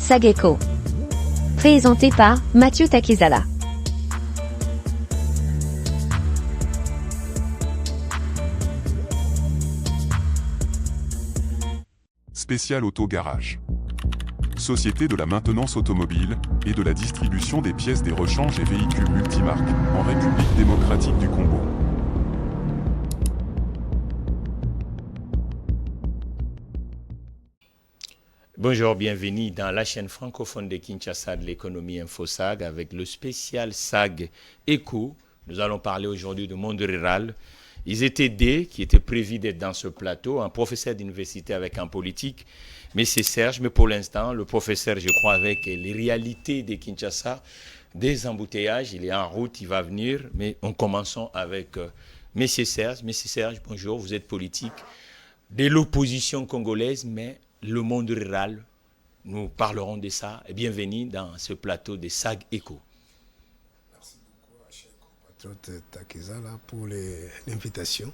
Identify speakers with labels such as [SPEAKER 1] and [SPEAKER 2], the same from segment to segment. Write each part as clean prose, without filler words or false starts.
[SPEAKER 1] Sageco. Présenté par Mathieu Takizala.
[SPEAKER 2] Spécial Auto Garage. Société de la maintenance automobile et de la distribution des pièces des rechanges et véhicules multimarques en République démocratique du Congo.
[SPEAKER 3] Bonjour, bienvenue dans la chaîne francophone de Kinshasa de l'économie InfoSAG avec le spécial SAG Éco. Nous allons parler aujourd'hui du monde rural. Ils étaient deux qui étaient prévus d'être dans ce plateau, un professeur d'université avec un politique, mais c'est Serge. Mais pour l'instant, le professeur, je crois, avec les réalités de Kinshasa, des embouteillages, il est en route, il va venir. Mais en commençons avec Monsieur Serge. Monsieur Serge, bonjour, vous êtes politique de l'opposition congolaise, mais le monde rural, nous parlerons de ça. Et bienvenue dans ce plateau de SAG Éco.
[SPEAKER 4] Merci beaucoup à cher compatriote Takizala pour l'invitation.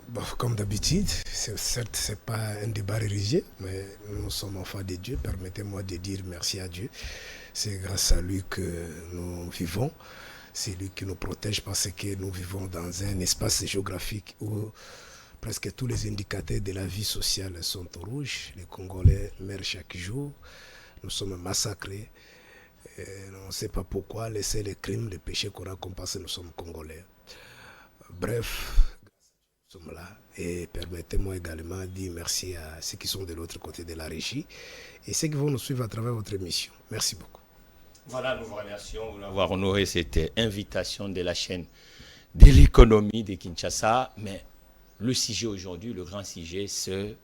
[SPEAKER 4] Bon, comme d'habitude, certes, ce n'est pas un débat religieux, mais nous sommes enfants de Dieu. Permettez-moi de dire merci à Dieu. C'est grâce à lui que nous vivons. C'est lui qui nous protège parce que nous vivons dans un espace géographique où presque tous les indicateurs de la vie sociale sont au rouge. Les Congolais meurent chaque jour. Nous sommes massacrés. On ne sait pas pourquoi. Laisser les crimes, les péchés qu'on a parce que nous sommes Congolais. Bref, nous sommes là. Et permettez-moi également de dire merci à ceux qui sont de l'autre côté de la régie et ceux qui vont nous suivre à travers votre émission. Merci beaucoup.
[SPEAKER 3] Voilà, nous vous remercions d'avoir honoré cette invitation de la chaîne de l'économie de Kinshasa. Mais le sujet aujourd'hui, le grand sujet, c'est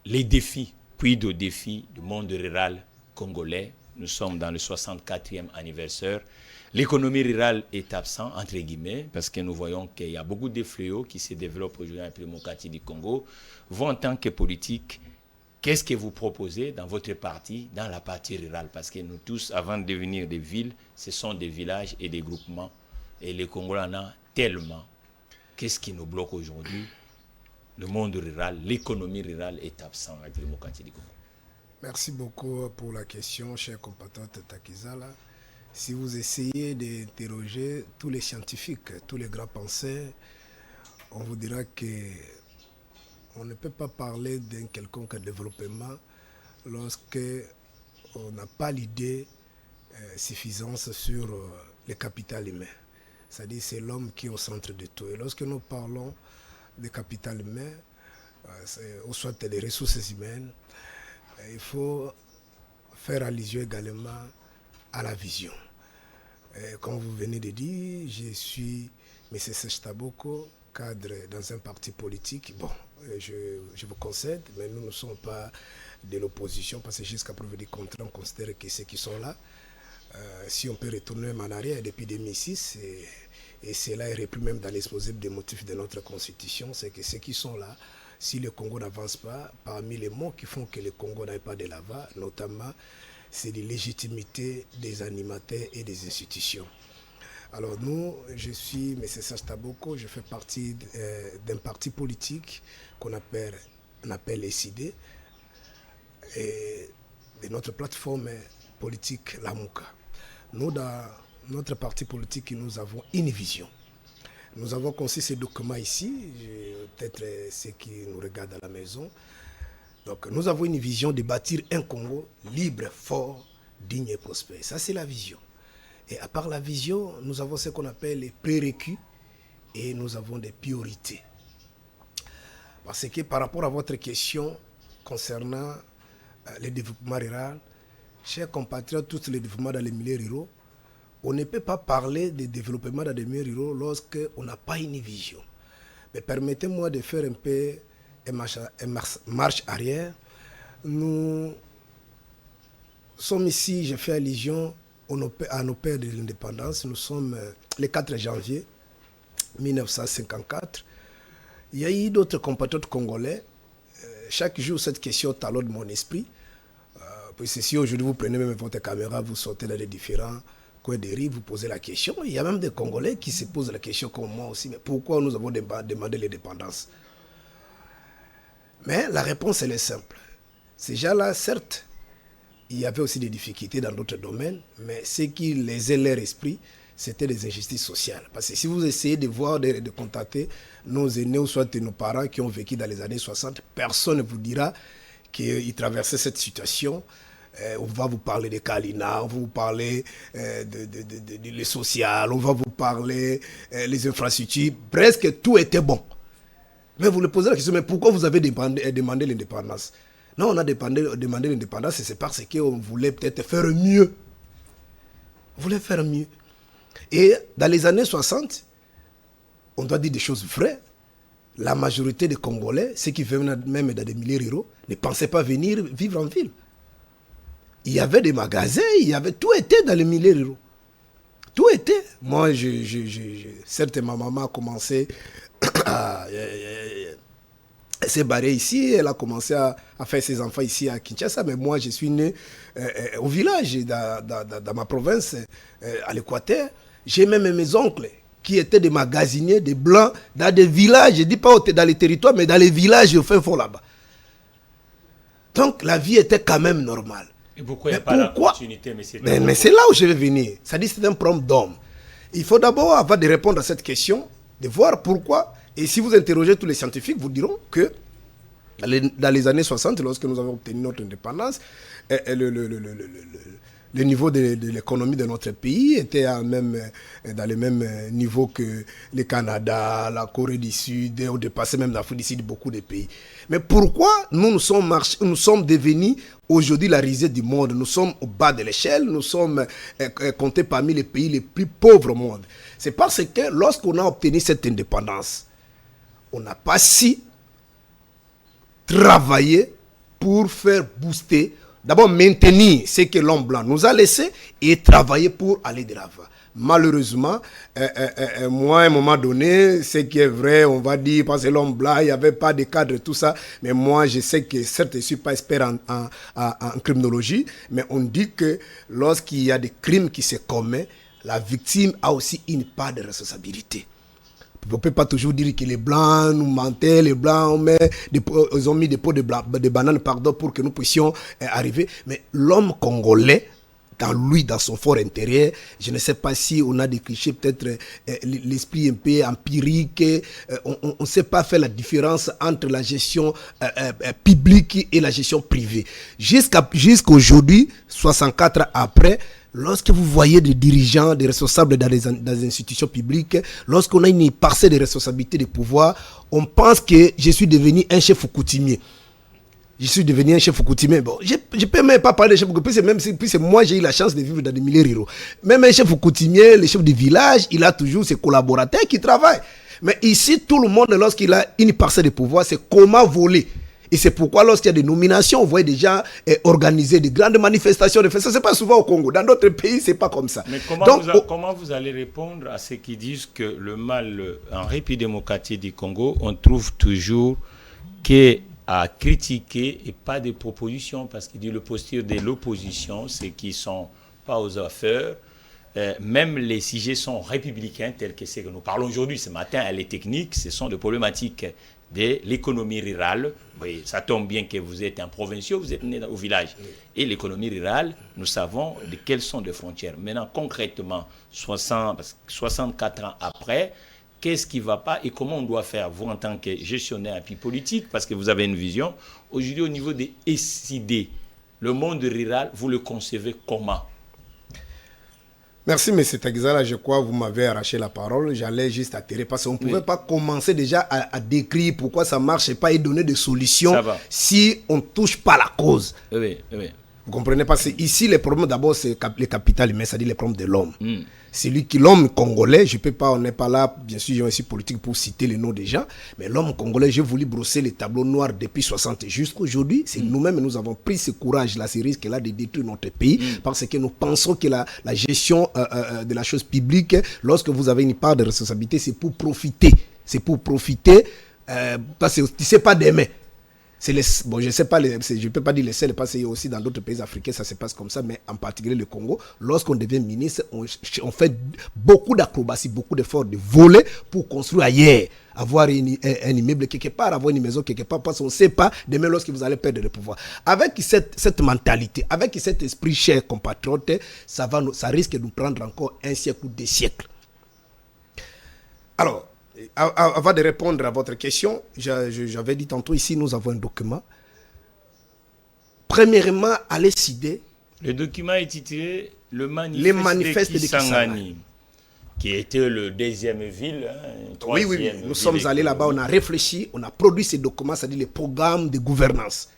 [SPEAKER 3] les défis, puis de défis du monde rural congolais. Nous sommes dans le 64e anniversaire. L'économie rurale est absente, entre guillemets, parce que nous voyons qu'il y a beaucoup de fléaux qui se développent aujourd'hui dans la démocratie du Congo. Vous, en tant que politique, qu'est-ce que vous proposez dans votre parti, dans la partie rurale? Parce que nous tous, avant de devenir des villes, ce sont des villages et des groupements. Et les Congolais en ont tellement. Qu'est-ce qui nous bloque aujourd'hui? Le monde rural, l'économie rurale est absente avec la démocratie du Congo.
[SPEAKER 4] Merci beaucoup pour la question, cher compatriote Takizala. Si vous essayez d'interroger tous les scientifiques, tous les grands penseurs, on vous dira qu'on ne peut pas parler d'un quelconque développement lorsque on n'a pas l'idée suffisante sur le capital humain. C'est-à-dire c'est l'homme qui est au centre de tout. Et lorsque nous parlons de capital humain, ou soit des ressources humaines, il faut faire allusion également à la vision. Comme vous venez de dire, je suis M. Serge Taboko, cadre dans un parti politique. Bon, je vous concède, mais nous ne sommes pas de l'opposition parce que jusqu'à preuve du contraire, on considère que ceux qui sont là, si on peut retourner en arrière depuis 2006, et cela est repris même dans l'exposé des motifs de notre constitution, c'est que ceux qui sont là, si le Congo n'avance pas, parmi les mots qui font que le Congo n'aille pas de l'avant, notamment, c'est la légitimité des animateurs et des institutions. Alors nous, je suis M. Serge Taboko, je fais partie d'un parti politique qu'on appelle SID, et de notre plateforme politique Lamouka. Nous, dans notre parti politique, nous avons une vision. Nous avons conçu ces documents ici, peut-être ceux qui nous regardent à la maison. Donc, nous avons une vision de bâtir un Congo libre, fort, digne et prospère. Ça, c'est la vision. Et à part la vision, nous avons ce qu'on appelle les prérequis et nous avons des priorités. Parce que par rapport à votre question concernant le développement rural, chers compatriotes, tous les développements dans les milieux ruraux, on ne peut pas parler de développement dans les milieux ruraux lorsqu'on n'a pas une vision. Mais permettez-moi de faire un peu une marche arrière. Nous sommes ici, je fais allusion à nos pères de l'indépendance. Nous sommes le 4 janvier 1954. Il y a eu d'autres compatriotes congolais. Chaque jour, cette question talonne mon esprit. Si aujourd'hui vous prenez même votre caméra, vous sortez dans les différents coins de rue, vous posez la question. Il y a même des Congolais qui se posent la question comme moi aussi. Mais pourquoi nous avons demandé l'indépendance? Mais la réponse, elle est simple. Ces gens-là, certes, il y avait aussi des difficultés dans d'autres domaines, mais ce qui lésait leur esprit, c'était des injustices sociales. Parce que si vous essayez de voir, de contacter nos aînés ou soit nos parents qui ont vécu dans les années 60, personne ne vous dira qu'ils traversaient cette situation. On va vous parler de Kalina, on va vous parler de social, on va vous parler les infrastructures. Presque tout était bon. Mais vous le posez la question, mais pourquoi vous avez demandé l'indépendance? Non, on a demandé l'indépendance et c'est parce qu'on voulait peut-être faire mieux. On voulait faire mieux. Et dans les années 60, on doit dire des choses vraies. La majorité des Congolais, ceux qui venaient même dans des milieux ruraux, ne pensaient pas venir vivre en ville. Il y avait des magasins, il y avait tout était dans les milieux ruraux. Tout était. Moi, certes, ma maman a commencé à... Elle s'est barrée ici, elle a commencé à faire ses enfants ici à Kinshasa, mais moi je suis né au village, dans ma province, à l'Équateur. J'ai même mes oncles qui étaient des magasiniers, des blancs, dans des villages, je ne dis pas dans les territoires, mais dans les villages au fin fond là-bas. Donc la vie était quand même normale.
[SPEAKER 3] Et pourquoi il n'y a pas la continuité?
[SPEAKER 4] Mais c'est là où je vais venir. Ça dit c'est un problème d'homme. Il faut d'abord, avant de répondre à cette question, de voir pourquoi. Et si vous interrogez tous les scientifiques, vous diront que dans les années 60, lorsque nous avons obtenu notre indépendance, le niveau de l'économie de notre pays était dans le même niveau que le Canada, la Corée du Sud, on dépassait même l'Afrique du Sud, beaucoup de pays. Mais pourquoi nous sommes devenus aujourd'hui la risée du monde? Nous sommes au bas de l'échelle, nous sommes comptés parmi les pays les plus pauvres au monde. C'est parce que lorsqu'on a obtenu cette indépendance, on n'a pas si travaillé pour faire booster, d'abord maintenir ce que l'homme blanc nous a laissé et travailler pour aller de l'avant. Malheureusement, moi, à un moment donné, ce qui est vrai, on va dire, parce que l'homme blanc, il n'y avait pas de cadre et tout ça, mais moi, je sais que, certes, je ne suis pas expert en criminologie, mais on dit que lorsqu'il y a des crimes qui se commettent, la victime a aussi une part de responsabilité. On ne peut pas toujours dire que les Blancs nous mentaient, les Blancs ils ont mis des pots de bananes pour que nous puissions arriver. Mais l'homme congolais, dans son fort intérieur, je ne sais pas si on a des clichés, peut-être l'esprit un peu empirique, on ne sait pas faire la différence entre la gestion publique et la gestion privée. Jusqu'aujourd'hui, 64 ans après, lorsque vous voyez des dirigeants, des responsables dans les institutions publiques, lorsqu'on a une parcelle de responsabilité de pouvoir, on pense que je suis devenu un chef coutumier. Bon, je ne peux même pas parler de chef coutumier, puisque moi j'ai eu la chance de vivre dans des milieux ruraux. Même un chef coutumier, le chef de village, il a toujours ses collaborateurs qui travaillent. Mais ici, tout le monde, lorsqu'il a une parcelle de pouvoir, c'est comment voler. Et c'est pourquoi lorsqu'il y a des nominations, on voit des gens organiser des grandes manifestations. Ça, ce n'est pas souvent au Congo. Dans d'autres pays, ce n'est pas comme ça.
[SPEAKER 3] Mais comment vous allez répondre à ceux qui disent que le mal en République démocratique du Congo, on trouve toujours qu'à critiquer et pas de propositions? Parce qu'il dit le posture de l'opposition, c'est qu'ils ne sont pas aux affaires. Même les sujets sont républicains, tels que ce que nous parlons aujourd'hui, ce matin, les techniques, ce sont des problématiques de l'économie rurale. Oui, ça tombe bien que vous êtes un provincial, vous êtes né au village. Et l'économie rurale, nous savons quelles sont les frontières. Maintenant, concrètement, 64 ans après, qu'est-ce qui ne va pas et comment on doit faire, vous en tant que gestionnaire et puis politique, parce que vous avez une vision. Aujourd'hui, au niveau des SID, le monde rural, vous le concevez comment?
[SPEAKER 4] Merci, M. Takizala. Je crois que vous m'avez arraché la parole. J'allais juste atterrir parce qu'on ne pouvait pas commencer déjà à décrire pourquoi ça ne marche pas et donner des solutions si on ne touche pas la cause.
[SPEAKER 3] Oui.
[SPEAKER 4] Vous comprenez? Parce que ici, les problèmes, d'abord, c'est le capital humain, c'est-à-dire les problèmes de l'homme. C'est l'homme congolais, je peux pas, on n'est pas là, bien sûr, j'ai aussi politique pour citer les noms des gens, mais l'homme congolais, j'ai voulu brosser les tableaux noirs depuis 60 jusqu'à aujourd'hui. C'est nous-mêmes, nous avons pris ce courage-là, ce risque-là de détruire notre pays, parce que nous pensons que la gestion de la chose publique, lorsque vous avez une part de responsabilité, c'est pour profiter. C'est pour profiter, parce que tu ne sais pas demain. Bon, je ne sais pas, je ne peux pas dire les seuls, parce qu'il y a aussi dans d'autres pays africains, ça se passe comme ça, mais en particulier le Congo, lorsqu'on devient ministre, on fait beaucoup d'acrobaties, beaucoup d'efforts de voler pour construire ailleurs, avoir un immeuble quelque part, avoir une maison quelque part, parce qu'on ne sait pas demain lorsque vous allez perdre le pouvoir. Avec cette mentalité, avec cet esprit cher compatriote, ça risque de nous prendre encore un siècle ou des siècles. Alors, avant de répondre à votre question, j'avais dit tantôt ici, nous avons un document. Premièrement, à l'ECD.
[SPEAKER 3] Le document est titré Le manifeste de Kisangani, qui était le deuxième ville.
[SPEAKER 4] Oui. Nous sommes allés là-bas, on a réfléchi, on a produit ces documents, c'est-à-dire les programmes de gouvernance.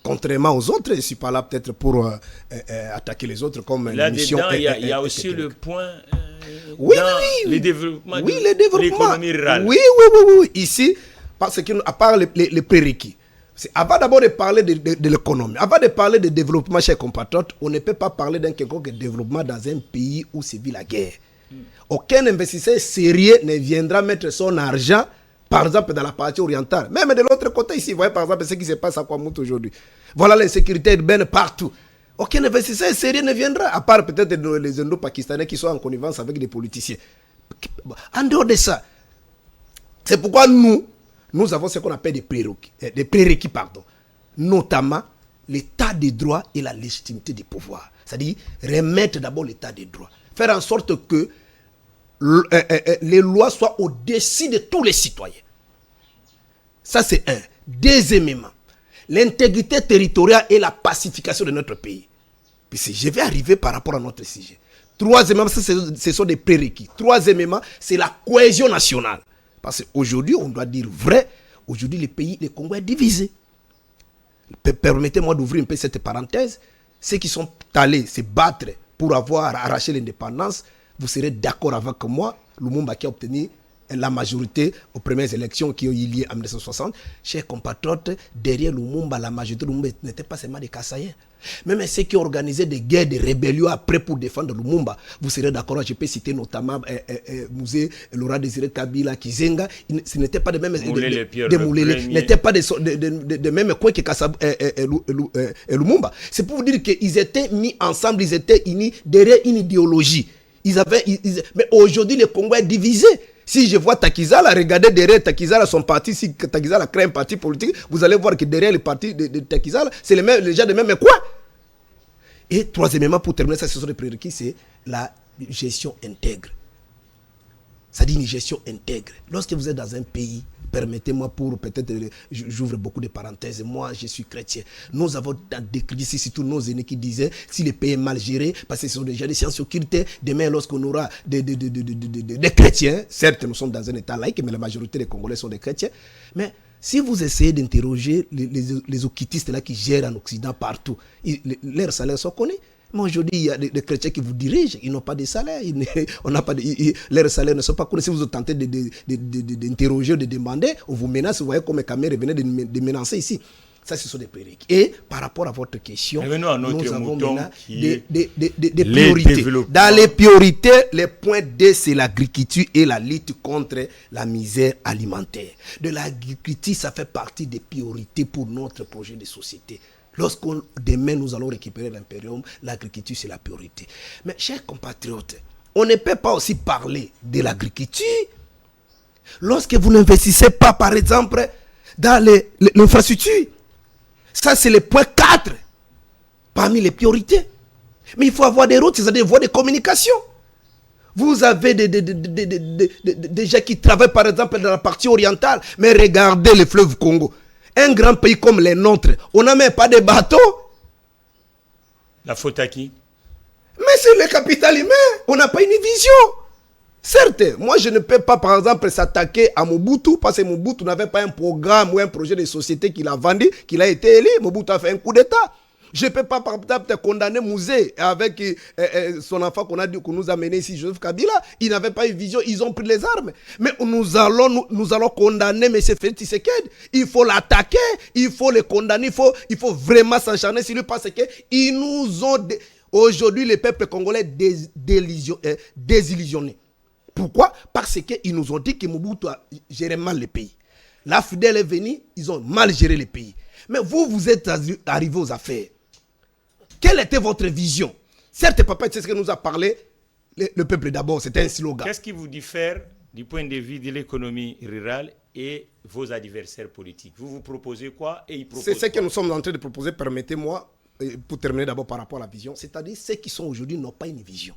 [SPEAKER 4] Contrairement aux autres, je ne suis pas là peut-être pour attaquer les autres comme
[SPEAKER 3] là
[SPEAKER 4] mission.
[SPEAKER 3] Là-dedans, il y a aussi le point
[SPEAKER 4] oui.
[SPEAKER 3] le développement de
[SPEAKER 4] l'économie
[SPEAKER 3] rurale.
[SPEAKER 4] Oui. Ici, parce qu'à part les prérequis, avant d'abord de parler de l'économie, avant de parler de développement chez les compatriotes, on ne peut pas parler d'un quelconque développement dans un pays où sévit la guerre. Aucun investisseur sérieux ne viendra mettre son argent, par exemple, dans la partie orientale. Même de l'autre côté ici, vous voyez par exemple ce qui se passe à Kwamouth aujourd'hui. Voilà l'insécurité urbaine partout. Aucun investisseur sérieux ne viendra, à part peut-être les Indo-Pakistanais qui sont en connivence avec des politiciens. En dehors de ça, c'est pourquoi nous avons ce qu'on appelle des prérequis, notamment l'état de droit et la légitimité du pouvoir. C'est-à-dire remettre d'abord l'état de droit. Faire en sorte que les lois soient au-dessus de tous les citoyens. Ça, c'est un. Deuxièmement, l'intégrité territoriale et la pacification de notre pays. Puis je vais arriver par rapport à notre sujet. Troisièmement, ce sont des prérequis. Troisièmement, c'est la cohésion nationale. Parce qu'aujourd'hui, on doit dire vrai, aujourd'hui, le Congo est divisé. Permettez-moi d'ouvrir un peu cette parenthèse. Ceux qui sont allés se battre pour avoir arraché l'indépendance, vous serez d'accord avec moi, Lumumba qui a obtenu la majorité aux premières élections qui ont eu lieu en 1960. Chers compatriotes, derrière Lumumba, la majorité de Lumumba n'était pas seulement des Kassaïens. Même ceux qui organisaient des guerres, des rébellions après pour défendre Lumumba, vous serez d'accord, je peux citer notamment Musée Laurent Désiré Kabila, Kizenga, ce n'était pas des mêmes n'étaient pas des mêmes coins que Lumumba. C'est pour vous dire qu'ils étaient mis ensemble, ils étaient unis derrière une idéologie. Mais aujourd'hui, le Congo est divisé. Si je vois Takizala, regardez derrière Takizala son parti, si Takizala crée un parti politique, vous allez voir que derrière le parti de Takizala, c'est les gens de même coin. Et troisièmement, pour terminer, ça, ce sont les prérequis, c'est la gestion intègre. Ça dit une gestion intègre. Lorsque vous êtes dans un pays, permettez-moi pour peut-être, j'ouvre beaucoup de parenthèses, moi je suis chrétien. Nous avons décrit ici, surtout nos aînés qui disaient, si le pays est mal géré, parce que ce sont déjà des sciences occultes, demain lorsqu'on aura des chrétiens, certes nous sommes dans un état laïque, mais la majorité des Congolais sont des chrétiens, mais si vous essayez d'interroger les occultistes là qui gèrent en Occident partout, leurs salaires sont connus. Mais aujourd'hui, il y a des chrétiens qui vous dirigent, ils n'ont pas de salaire, leurs salaires ne sont pas connus. Si vous tentez d'interroger, de demander, on vous menace, vous voyez comme les caméras venaient de menacer ici. Ça, ce sont des prérequis. Et par rapport à votre question, nous avons maintenant des priorités. Dans les priorités, les points D, c'est l'agriculture et la lutte contre la misère alimentaire. De l'agriculture, ça fait partie des priorités pour notre projet de société. Demain, nous allons récupérer l'impérium, l'agriculture, c'est la priorité. Mais, chers compatriotes, on ne peut pas aussi parler de l'agriculture lorsque vous n'investissez pas, par exemple, dans l'infrastructure. Ça, c'est le point 4 parmi les priorités. Mais il faut avoir des routes, c'est-à-dire des voies de communication. Vous avez des gens qui travaillent, par exemple, dans la partie orientale, mais regardez le fleuve Congo. Un grand pays comme les nôtres, on n'a même pas de bateaux.
[SPEAKER 3] La faute à qui?
[SPEAKER 4] Mais c'est le capital humain. On n'a pas une vision. Certes, moi je ne peux pas par exemple s'attaquer à Mobutu parce que Mobutu n'avait pas un programme ou un projet de société qu'il a vendu, qu'il a été élu. Mobutu a fait un coup d'État. Je ne peux pas par exemple condamner Mouzé avec son enfant qu'on nous a mené ici, Joseph Kabila. Il n'avait pas une vision, ils ont pris les armes. Mais nous allons condamner M. Félix Tshisekedi. Il faut l'attaquer, il faut le condamner, il faut vraiment s'acharner sur lui parce qu'ils nous ont... Aujourd'hui, le peuple congolais désillusionné. Pourquoi? Parce qu'ils nous ont dit que Mobutu a géré mal le pays. La Fidèle est venue, ils ont mal géré le pays. Mais vous êtes arrivé aux affaires. Quelle était votre vision? Certes, papa, c'est ce que nous a parlé, le peuple d'abord, c'était un slogan.
[SPEAKER 3] Qu'est-ce qui vous diffère du point de vue de l'économie rurale et vos adversaires politiques? Vous proposez quoi et ils proposent
[SPEAKER 4] C'est ce que
[SPEAKER 3] quoi?
[SPEAKER 4] nous sommes en train de proposer, permettez-moi, pour terminer d'abord par rapport à la vision, c'est-à-dire ceux qui sont aujourd'hui n'ont pas une vision.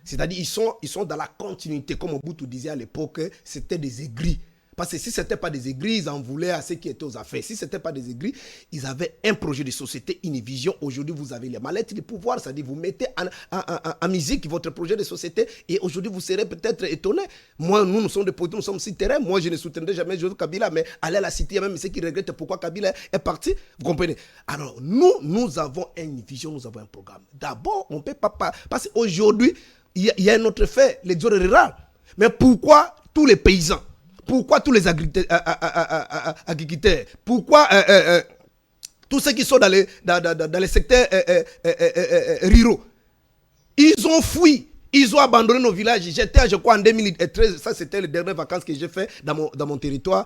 [SPEAKER 4] C'est-à-dire ils sont dans la continuité, comme Mobutu disait à l'époque, c'était des aigris. Parce que si ce n'était pas des aigris, ils en voulaient à ceux qui étaient aux affaires. Si ce n'était pas des aigris, ils avaient un projet de société, une vision. Aujourd'hui, vous avez les mallettes du pouvoir, c'est-à-dire vous mettez en musique votre projet de société et aujourd'hui, vous serez peut-être étonné. Moi, nous sommes des politiques, nous sommes sur terrain. Moi, je ne soutiendrai jamais Joseph Kabila, mais allez à la cité, il y a même ceux qui regrettent pourquoi Kabila est parti. Vous comprenez? Alors, nous avons une vision, nous avons un programme. D'abord, on ne peut pas... Parce qu'aujourd'hui, il y a un autre fait, l'exode rural. Mais pourquoi tous les paysans? Pourquoi tous les agriculteurs? Pourquoi tous ceux qui sont dans les secteurs ruraux? Ils ont fui. Ils ont abandonné nos villages. J'étais, je crois, en 2013. Ça, c'était les dernières vacances que j'ai fait dans mon territoire.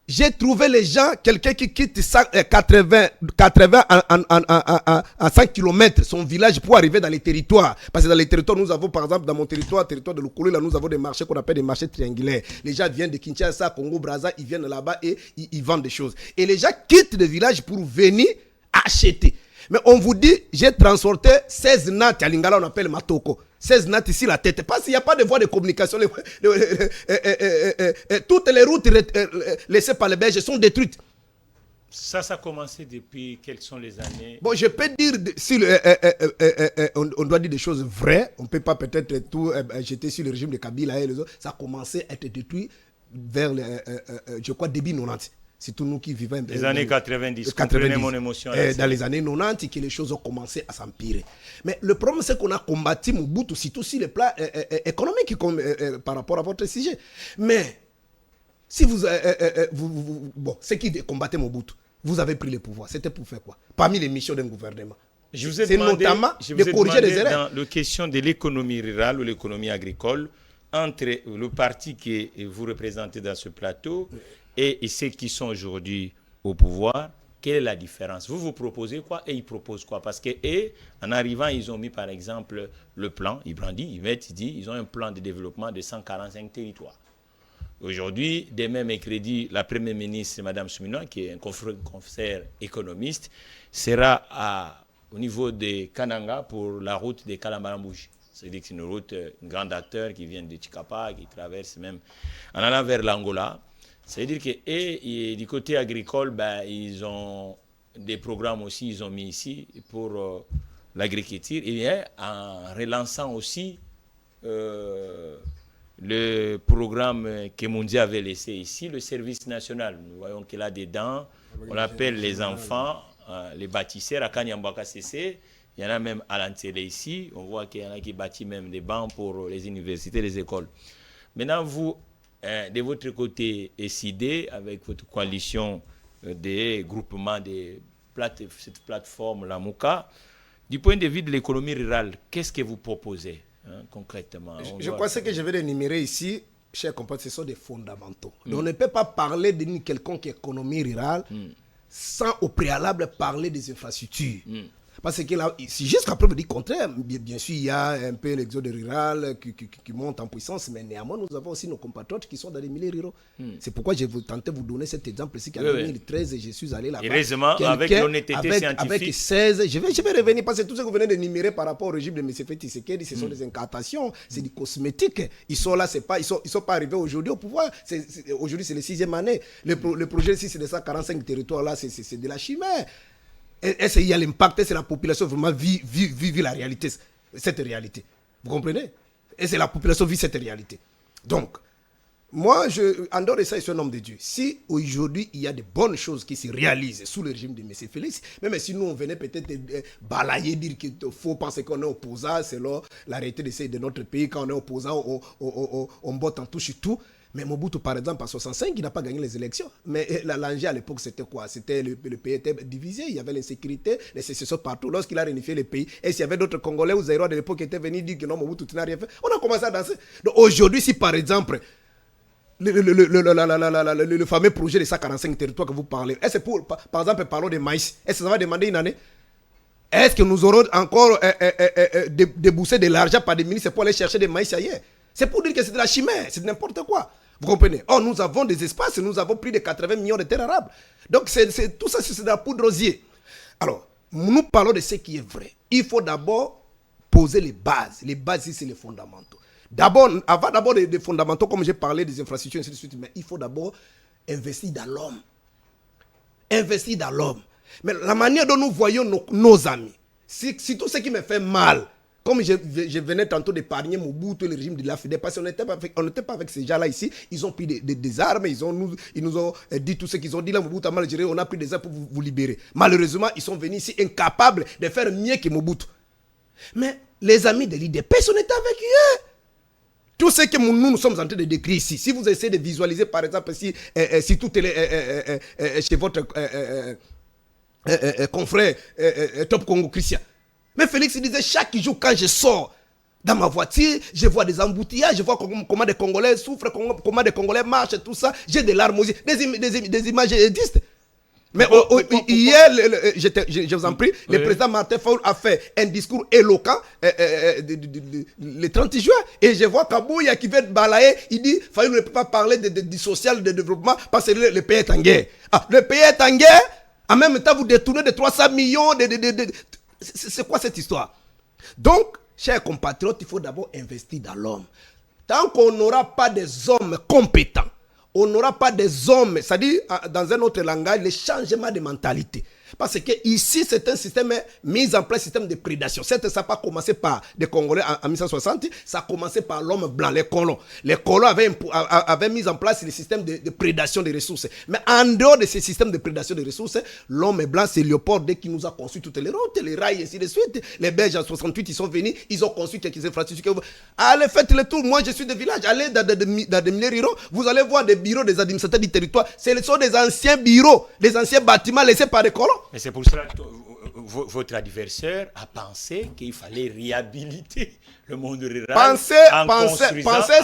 [SPEAKER 4] J'ai trouvé les gens, quelqu'un qui quitte 80 à 5 km son village pour arriver dans les territoires. Parce que dans les territoires, nous avons par exemple dans mon territoire de Lukulu, là nous avons des marchés qu'on appelle des marchés triangulaires. Les gens viennent de Kinshasa, Congo, Brazza, ils viennent là-bas et ils vendent des choses. Et les gens quittent le village pour venir acheter. Mais on vous dit, j'ai transporté 16 nattes à Lingala, on appelle Matoko. 16 nattes ici la tête. Parce qu'il n'y a pas de voie de communication. Toutes les routes laissées par les Belges sont détruites.
[SPEAKER 3] Ça a commencé depuis quelles sont les années?
[SPEAKER 4] Bon, je peux dire, si on doit dire des choses vraies, on ne peut pas peut-être tout jeter sur le régime de Kabila et les autres. Ça a commencé à être détruit vers, je crois, début 90. C'est tous nous qui vivons.
[SPEAKER 3] Les années 90, comprenez mon émotion.
[SPEAKER 4] Dans les années 90, que les choses ont commencé à s'empirer. Mais le problème, c'est qu'on a combattu Mobutu, surtout sur le plan économique, par rapport à votre sujet. Mais, si bon, ceux qui combattaient Mobutu, vous avez pris le pouvoir. C'était pour faire quoi? Parmi les missions d'un gouvernement.
[SPEAKER 3] Je vous ai demandé,
[SPEAKER 4] notamment de corriger les erreurs.
[SPEAKER 3] Dans la question de l'économie rurale ou l'économie agricole, entre le parti que vous représentez dans ce plateau et ceux qui sont aujourd'hui au pouvoir, quelle est la différence? Vous proposez quoi et ils proposent quoi? Parce qu'en arrivant, ils ont mis par exemple le plan, ils disent, ils ont un plan de développement de 145 territoires. Aujourd'hui, dès même mercredi, la première ministre, Mme Souminoua, qui est un confrère économiste, sera au niveau de Kananga pour la route de Kalambarambouji. C'est-à-dire que c'est une route, un grand acteur qui vient de Chikapa, qui traverse même en allant vers l'Angola. C'est-à-dire que du côté agricole, ils ont des programmes aussi, ils ont mis ici pour l'agriculture. Et bien, en relançant aussi le programme que Mundi avait laissé ici, le service national. Nous voyons que là-dedans, on appelle les enfants, les bâtisseurs à Kanyambaka CC. Il y en a même à l'Antélé ici. On voit qu'il y en a qui bâtissent même des bancs pour les universités, les écoles. Maintenant, vous, de votre côté, SID, avec votre coalition des groupements de cette plateforme, la MOUCA, du point de vue de l'économie rurale, qu'est-ce que vous proposez concrètement?
[SPEAKER 4] Je crois que ce que je vais énumérer ici, chers compatriotes, ce sont des fondamentaux. Donc, on ne peut pas parler d'une quelconque économie rurale sans au préalable parler des infrastructures. Parce que là, si jusqu'à preuve du contraire, bien sûr, il y a un peu l'exode rural qui monte en puissance, mais néanmoins, nous avons aussi nos compatriotes qui sont dans les milieux ruraux. C'est pourquoi je tentais de vous donner cet exemple ici, qu'en 2013, je suis allé là-bas.
[SPEAKER 3] Heureusement, avec l'honnêteté scientifique. Avec 16, je vais revenir, parce que tout ce que vous venez d'énumérer par rapport au régime de M. Tshisekedi, ce sont des incantations, c'est du cosmétique. Ils sont là, ils sont pas arrivés aujourd'hui au pouvoir. Aujourd'hui, c'est la 6e année. Le projet ici, c'est de 145 territoires là, c'est de la chimère. Est-ce qu'il y a l'impact? Est-ce que la population vraiment vit la réalité, cette réalité? Vous comprenez? Est-ce que la population vit cette réalité? Donc, moi, en dehors de ça, je suis un homme de Dieu. Si aujourd'hui, il y a de bonnes choses qui se réalisent sous le régime de M. Félix, même si nous, on venait peut-être balayer, dire qu'il faut penser qu'on est opposant, selon la réalité de notre pays, quand on est opposant, on botte en touche et tout. Mais Mobutu, par exemple, en 65, il n'a pas gagné les élections. Mais l'enjeu à l'époque, c'était quoi? C'était le pays était divisé, il y avait l'insécurité, les sécessions partout. Lorsqu'il a réunifié le pays, et s'il y avait d'autres Congolais ou Zaïrois de l'époque qui étaient venus dire que non, Mobutu, tu n'as rien fait, on a commencé à danser. Donc aujourd'hui, si par exemple,
[SPEAKER 5] le fameux projet des 145 territoires que vous parlez, est-ce que par exemple, parlons de maïs, est-ce que ça va demander une année? Est-ce que nous aurons encore déboursé de l'argent par des ministres pour aller chercher des maïs ailleurs? C'est pour dire que c'est de la chimère, c'est n'importe quoi. Vous comprenez? Or, nous avons des espaces, nous avons plus de 80 millions de terres arables. Donc, tout ça, c'est de la poudre aux yeux. Alors, nous parlons de ce qui est vrai. Il faut d'abord poser les bases. Les bases, c'est les fondamentaux. D'abord, avant d'abord des fondamentaux, comme j'ai parlé des infrastructures, ainsi de suite, mais il faut d'abord investir dans l'homme. Investir dans l'homme. Mais la manière dont nous voyons nos amis, c'est tout ce qui me fait mal. Comme je venais tantôt d'épargner Mobutu et le régime de l'AFD, parce qu'on n'était pas avec ces gens-là ici, ils ont pris des armes, ils nous ont dit tout ce qu'ils ont dit là, Mobutu a mal géré, on a pris des armes pour vous libérer. Malheureusement, ils sont venus ici incapables de faire mieux que Mobutu. Mais les amis de l'IDP, on était avec eux. Tout ce que nous sommes en train de décrire ici, si vous essayez de visualiser par exemple si tout est chez votre confrère Top Congo Christian. Mais Félix disait, chaque jour quand je sors dans ma voiture, je vois des embouteillages, je vois comment des Congolais souffrent, comment des Congolais marchent, tout ça. J'ai des larmes aux yeux, des images existent. Mais hier, je vous en prie, le président Martin Fayulu a fait un discours éloquent le 30 juin. Et je vois Kabouya qui veut balayer, il dit, Fayulu ne peut pas parler du social, de développement, parce que le pays est en guerre. Ah, le pays est en guerre, en même temps vous détournez de 300 millions c'est quoi cette histoire? Donc, chers compatriotes, il faut d'abord investir dans l'homme. Tant qu'on n'aura pas des hommes compétents, on n'aura pas des hommes, c'est-à-dire, dans un autre langage, le changement de mentalité. Parce que ici, c'est un système mis en place, un système de prédation. Certes, ça n'a pas commencé par des Congolais en 1960, ça a commencé par l'homme blanc, les colons. Les colons avaient mis en place le système de prédation des ressources. Mais en dehors de ce système de prédation des ressources, l'homme blanc, c'est Léopold dès qui nous a construit toutes les routes, les rails, et ainsi de suite. Les Belges en 68, ils sont venus, ils ont construit quelques infrastructures. Allez, faites le tour. Moi, je suis de village. Allez dans des milliers ruraux, vous allez voir des bureaux des administrateurs du territoire. Ce sont des anciens bureaux, des anciens bâtiments laissés par des colons.
[SPEAKER 3] Mais c'est pour cela que votre adversaire a pensé qu'il fallait réhabiliter le monde rural
[SPEAKER 5] penser,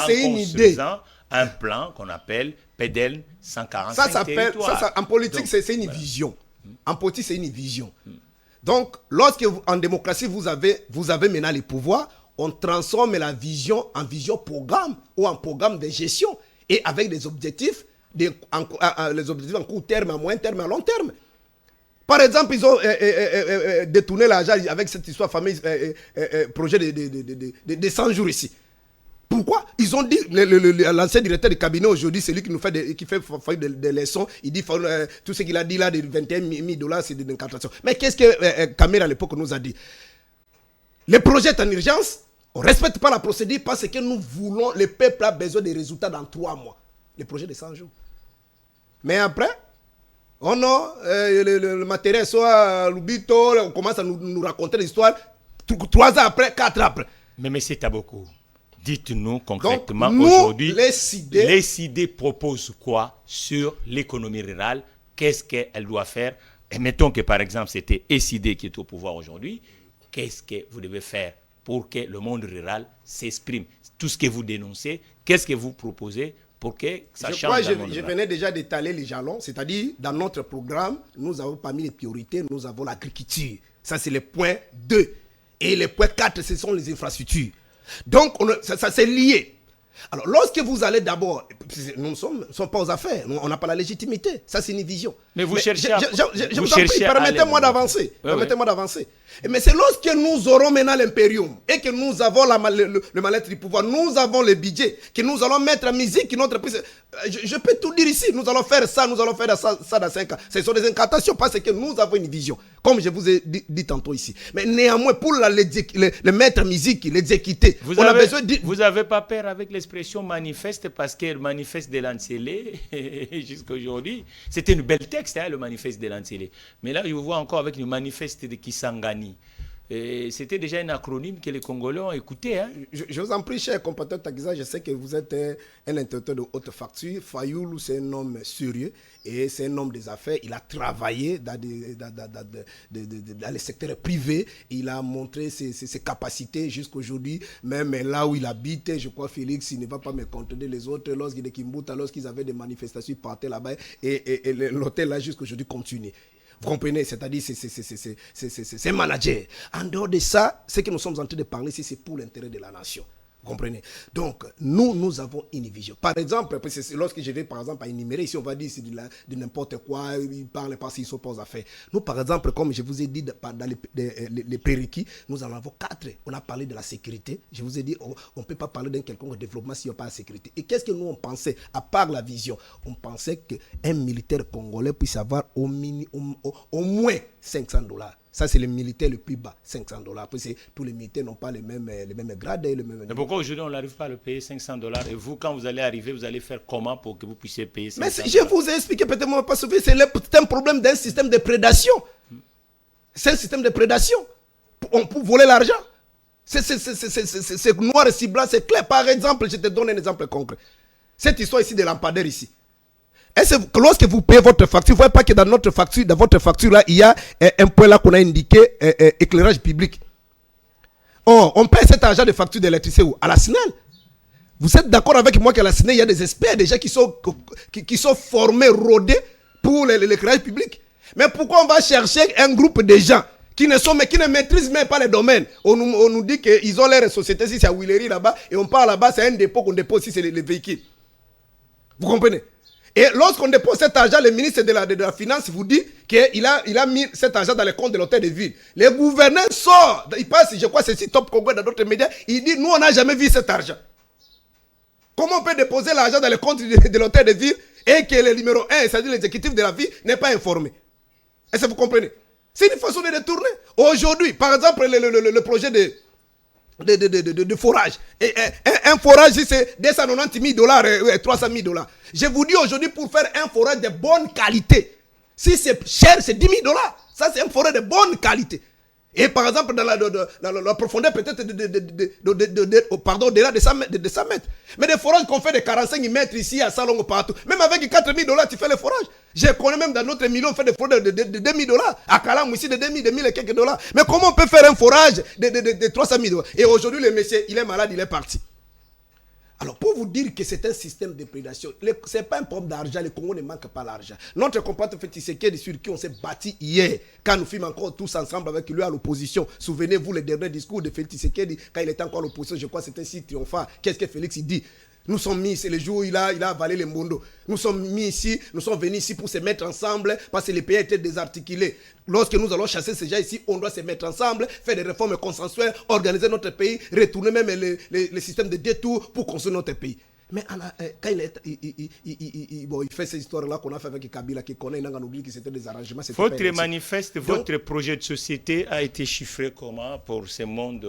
[SPEAKER 5] c'est une idée.
[SPEAKER 3] Un plan qu'on appelle PEDEL 145
[SPEAKER 5] en politique, c'est une vision. En politique, c'est une vision. Donc, lorsque en démocratie, vous avez maintenant les pouvoirs, on transforme la vision en vision programme ou en programme de gestion et avec des objectifs, les objectifs en court terme, à moyen terme, à long terme. Par exemple, ils ont détourné l'argent avec cette histoire fameuse, projet de 100 jours ici. Pourquoi? Ils ont dit, l'ancien directeur de cabinet aujourd'hui, c'est lui qui nous fait des leçons, il dit tout ce qu'il a dit là, de 21 000 $, c'est de l'incantation. Mais qu'est-ce que Kamir à l'époque nous a dit? Le projet est en urgence, on ne respecte pas la procédure parce que nous voulons, le peuple a besoin des résultats dans 3 mois. Le projet de 100 jours. Mais après, oh non, le matériel soit Lubito, on commence à nous raconter l'histoire 3 ans après, 4 ans après.
[SPEAKER 3] Mais M. Taboko, dites-nous concrètement
[SPEAKER 5] donc,
[SPEAKER 3] aujourd'hui,
[SPEAKER 5] les
[SPEAKER 3] idées proposent quoi sur l'économie rurale? Qu'est-ce qu'elle doit faire? Et mettons que par exemple c'était SID qui est au pouvoir aujourd'hui, qu'est-ce que vous devez faire pour que le monde rural s'exprime? Tout ce que vous dénoncez, qu'est-ce que vous proposez pour que ça change?
[SPEAKER 5] Je venais déjà d'étaler les jalons, c'est-à-dire dans notre programme, nous avons parmi les priorités, nous avons l'agriculture. Ça c'est le point 2. Et le point 4, ce sont les infrastructures. Donc ça c'est lié. Alors lorsque vous allez d'abord, nous ne sommes pas aux affaires, on n'a pas la légitimité, ça c'est une vision.
[SPEAKER 3] Mais vous cherchez
[SPEAKER 5] je vous en prie, permettez-moi d'avancer. Permettez-moi d'avancer. Mais c'est lorsque nous aurons maintenant l'impérium et que nous avons le mal-être du pouvoir, nous avons le budget, que nous allons mettre en musique notre pays. Je peux tout dire ici, nous allons faire ça dans 5 ans. Ce sont des incantations parce que nous avons une vision, comme je vous ai dit tantôt ici. Mais néanmoins, pour le mettre en musique, l'exécuter,
[SPEAKER 3] vous n'avez pas peur avec l'expression manifeste parce que le manifeste de Lancelé, jusqu'à aujourd'hui, c'était un bel texte, le manifeste de Lancelé. Mais là, je vous vois encore avec le manifeste de Kisangani. Et c'était déjà un acronyme que les Congolais ont écouté. Hein.
[SPEAKER 4] Je vous en prie, cher compatriote Takiza, je sais que vous êtes un intellectuel de haute facture. Fayoulou, c'est un homme sérieux et c'est un homme des affaires. Il a travaillé dans les secteurs privés. Il a montré ses capacités jusqu'aujourd'hui. Même là où il habite, je crois Félix, il ne va pas me contredire les autres. Lorsqu'il est Kimbuta, lorsqu'ils avaient des manifestations, ils partaient là-bas et l'hôtel là jusqu'aujourd'hui continue. Vous comprenez? C'est-à-dire, c'est un manager. En dehors de ça, ce que nous sommes en train de parler ici, c'est pour l'intérêt de la nation. Vous comprenez? Donc, nous avons une vision. Par exemple, lorsque je vais, par exemple, à énumérer, ici, on va dire c'est de n'importe quoi, ils parlent parce qu'ils s'opposent à faire. Nous, par exemple, comme je vous ai dit, dans les prérequis, nous en avons 4. On a parlé de la sécurité. Je vous ai dit, on ne peut pas parler d'un quelconque développement s'il n'y a pas de sécurité. Et qu'est-ce que nous, on pensait, à part la vision? On pensait qu'un militaire congolais puisse avoir au moins $500. Ça, c'est le militaire le plus bas, $500. Après, tous les militaires n'ont pas les mêmes grades.
[SPEAKER 3] Mais pourquoi aujourd'hui on n'arrive pas à le payer $500? Et vous, quand vous allez arriver, vous allez faire comment pour que vous puissiez payer $500?
[SPEAKER 4] Mais je vous ai expliqué, peut-être pas souffrir, c'est un problème d'un système de prédation. C'est un système de prédation. On peut voler l'argent. C'est noir et si blanc, c'est clair. Par exemple, je te donne un exemple concret. Cette histoire ici de lampadaire ici. Est-ce que lorsque vous payez votre facture, vous ne voyez pas que dans votre facture là, il y a un point là qu'on a indiqué éclairage public. Oh, on paye cet argent de facture d'électricité où? À la SNEL. Vous êtes d'accord avec moi qu'à la SNEL, il y a des experts déjà qui sont formés, rodés pour l'éclairage public. Mais pourquoi on va chercher un groupe de gens qui ne maîtrisent même pas les domaines? On nous dit qu'ils ont leur société, si c'est à Willery là-bas, et on part là-bas, c'est un dépôt qu'on dépose si c'est les véhicules. Vous comprenez? Et lorsqu'on dépose cet argent, le ministre de la Finance vous dit qu'il a mis cet argent dans les comptes de l'hôtel de ville. Le gouverneur sort, il passe, je crois, c'est si Top Congo dans d'autres médias, il dit, nous, on n'a jamais vu cet argent. Comment on peut déposer l'argent dans les comptes de l'hôtel de ville et que le numéro 1, c'est-à-dire l'exécutif de la ville, n'est pas informé? Est-ce que vous comprenez? C'est une façon de détourner. Aujourd'hui, par exemple, le projet de forage. Et un forage, c'est $290 000 et $300 000. Je vous dis aujourd'hui, pour faire un forage de bonne qualité, si c'est cher, c'est $10 000. Ça, c'est un forage de bonne qualité. Et par exemple, dans la profondeur peut-être au-delà de 100 mètres. Mais des forages qu'on fait de 45 mètres ici à Salongo partout. Même avec $4 000, tu fais le forage. Je connais même dans notre milieu, on fait des forages de $2 000. À Kalam aussi, de 2 000 et quelques dollars. Mais comment on peut faire un forage de $300 000? Et aujourd'hui, le monsieur, il est malade, il est parti. Alors, pour vous dire que c'est un système de prédation, ce n'est pas un problème d'argent, le Congo ne manque pas l'argent. Notre compatriote Félix Tshisekedi, sur qui on s'est bâti hier, quand nous fûmes encore tous ensemble avec lui à l'opposition. Souvenez-vous le dernier discours de Félix Tshisekedi, quand il était encore à l'opposition, je crois que c'était si triomphant. Qu'est-ce que Félix il dit? Nous sommes mis, c'est le jour où il a avalé le Mondo. Nous sommes mis ici, nous sommes venus ici pour se mettre ensemble parce que les pays étaient désarticulés. Lorsque nous allons chasser ces gens ici, on doit se mettre ensemble, faire des réformes consensuelles, organiser notre pays, retourner même les systèmes de détour pour construire notre pays. Mais quand il fait ces histoires-là qu'on a fait avec Kabila, qui connaît, il a oublié que c'était des arrangements.
[SPEAKER 3] Votre manifeste, votre projet de société a été chiffré comment pour ce monde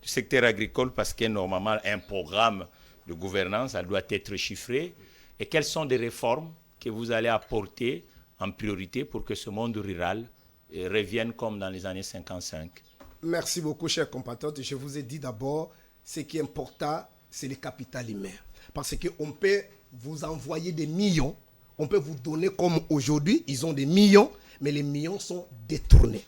[SPEAKER 3] du secteur agricole? Parce que normalement, un programme de gouvernance, elle doit être chiffrée. Et quelles sont des réformes que vous allez apporter en priorité pour que ce monde rural revienne comme dans les années 55?
[SPEAKER 4] Merci beaucoup, chers compatriotes. Je vous ai dit d'abord, ce qui est important, c'est le capital humain. Parce qu'on peut vous envoyer des millions, on peut vous donner comme aujourd'hui, ils ont des millions, mais les millions sont détournés.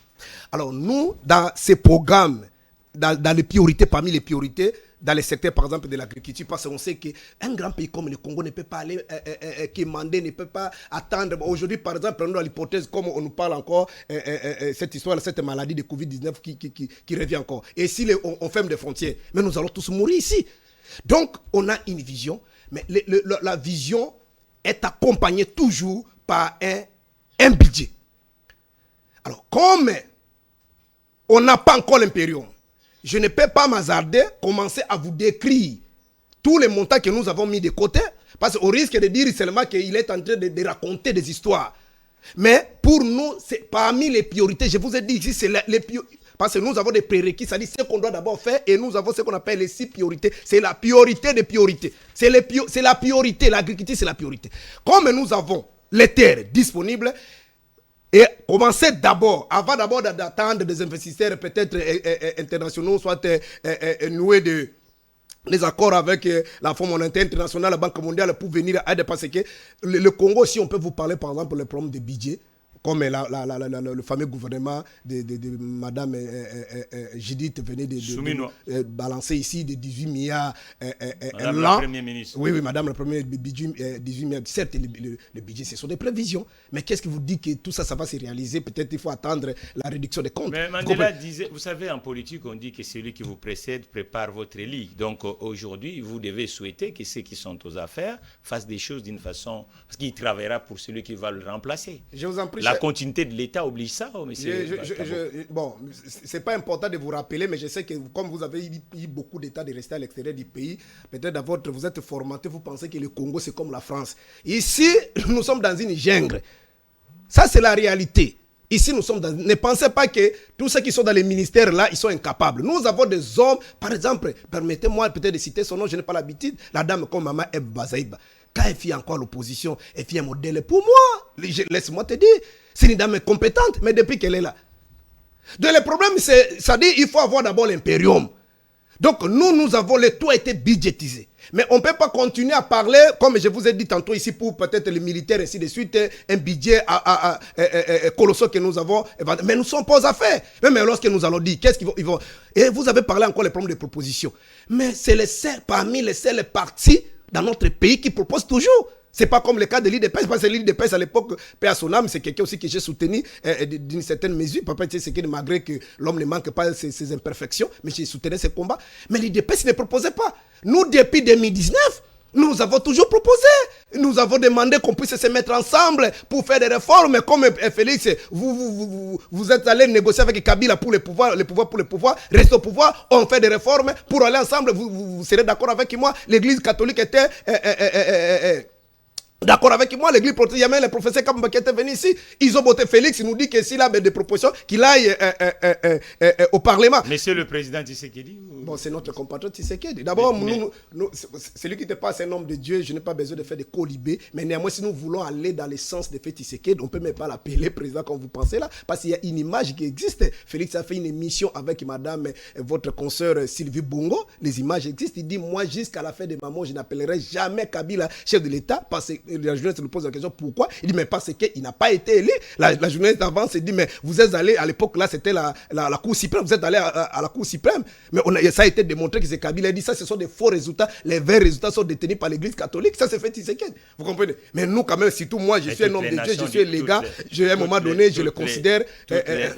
[SPEAKER 4] Alors nous, dans ces programmes, dans les priorités, parmi les priorités, dans les secteurs, par exemple, de l'agriculture, parce qu'on sait qu'un grand pays comme le Congo ne peut pas aller quémander, ne peut pas attendre. Aujourd'hui, par exemple, prenons l'hypothèse, comme on nous parle encore, cette histoire, cette maladie de Covid-19 qui revient encore. Et si on ferme des frontières, mais nous allons tous mourir ici. Donc, on a une vision, mais la vision est accompagnée toujours par un budget. Alors, comme on n'a pas encore l'impérium, je ne peux pas m'hasarder, commencer à vous décrire tous les montants que nous avons mis de côté, parce qu'on risque de dire seulement qu'il est en train de raconter des histoires. Mais pour nous, c'est parmi les priorités, je vous ai dit ici, c'est les priorités. Parce que nous avons des prérequis, c'est-à-dire ce qu'on doit d'abord faire, et nous avons ce qu'on appelle les 6 priorités. C'est la priorité des priorités. C'est la priorité, l'agriculture, c'est la priorité. Comme nous avons les terres disponibles,
[SPEAKER 5] Et commencer d'abord, avant d'abord d'attendre des investisseurs peut-être internationaux, soit noués des accords avec la Fonds monétaire internationale, la Banque mondiale pour venir aider, parce que le Congo, si on peut vous parler par exemple le problème de budget, comme le fameux gouvernement de Madame Judith venait de balancer ici de 18 milliards
[SPEAKER 3] Madame la Première ministre.
[SPEAKER 5] Oui, Madame la Première ministre, 18 milliards. Certes, le budget, ce sont des prévisions. Mais qu'est-ce qui vous dit que tout ça, ça va se réaliser? Peut-être il faut attendre la réduction des comptes.
[SPEAKER 3] Mais Mandela disait, vous savez, en politique, on dit que celui qui vous précède prépare votre lit. Donc aujourd'hui, vous devez souhaiter que ceux qui sont aux affaires fassent des choses d'une façon... Parce qu'il travaillera pour celui qui va le remplacer.
[SPEAKER 5] Je vous en prie.
[SPEAKER 3] La continuité de l'État oblige ça, monsieur.
[SPEAKER 5] Bon, c'est pas important de vous rappeler, mais je sais que comme vous avez eu beaucoup d'États de rester à l'extérieur du pays, peut-être vous êtes formaté, vous pensez que le Congo c'est comme la France. Ici, nous sommes dans une jungle. Ça, c'est la réalité. Ici, nous sommes dans... Ne pensez pas que tous ceux qui sont dans les ministères là, ils sont incapables. Nous avons des hommes, par exemple, permettez-moi peut-être de citer son nom, je n'ai pas l'habitude, la dame comme Maman Eb Bazaïba. Quand elle fait encore l'opposition, elle fait un modèle pour moi. Laisse-moi te dire, c'est une dame compétente, mais depuis qu'elle est là. Donc le problème, c'est, ça dit, il faut avoir d'abord l'impérium. Donc nous avons, le tout a été budgétisé. Mais on ne peut pas continuer à parler, comme je vous ai dit tantôt ici, pour peut-être les militaires, ainsi de suite, un budget colossal que nous avons. Mais nous ne sommes pas aux affaires. Même lorsque nous allons dire, qu'est-ce qu'ils vont... Et vous avez parlé encore des problèmes de proposition. Mais c'est parmi les seuls partis dans notre pays qui propose toujours. C'est pas comme le cas de l'île de Pèse, parce que l'île de Pèse à l'époque, paix à son âme, c'est quelqu'un aussi que j'ai soutenu d'une certaine mesure. Papa, tu sais, c'est que malgré que l'homme ne manque pas ses imperfections, mais j'ai soutenu ses combats. Mais l'île de Pèse ne proposait pas. Nous, depuis 2019, nous avons toujours proposé. Nous avons demandé qu'on puisse se mettre ensemble pour faire des réformes. Mais comme Félix, vous êtes allé négocier avec Kabila pour le pouvoir, reste au pouvoir, on fait des réformes pour aller ensemble. Vous serez d'accord avec moi. L'église catholique était... d'accord avec moi, l'église protestante, il y a même les professeurs qui étaient venus ici. Ils ont voté Félix, il nous dit que s'il a des propositions, qu'il aille au Parlement.
[SPEAKER 3] Monsieur le président Tshisekedi
[SPEAKER 5] Bon, c'est notre compatriote Tshisekedi. D'abord, celui qui te passe un homme de Dieu, je n'ai pas besoin de faire des colibés. Mais néanmoins, si nous voulons aller dans le sens de fait Tshisekedi, on ne peut même pas l'appeler président comme vous pensez là. Parce qu'il y a une image qui existe. Félix a fait une émission avec madame, votre consoeur Sylvie Bongo. Les images existent. Il dit, moi, jusqu'à la fin de ma mort, je n'appellerai jamais Kabila chef de l'État. Parce que la journaliste nous pose la question pourquoi. Il dit mais parce qu'il n'a pas été élu. La journaliste avant s'est dit mais vous êtes allé à l'époque là, c'était la Cour suprême, vous êtes allé à la Cour suprême. Mais ça a été démontré que c'est Kabila. Il dit ça, ce sont des faux résultats. Les vrais résultats sont détenus par l'église catholique. Ça c'est fait Tshisekedi. Vous comprenez? Mais nous quand même, surtout moi, je suis un homme de Dieu, je suis un légat. À un moment donné, je le considère.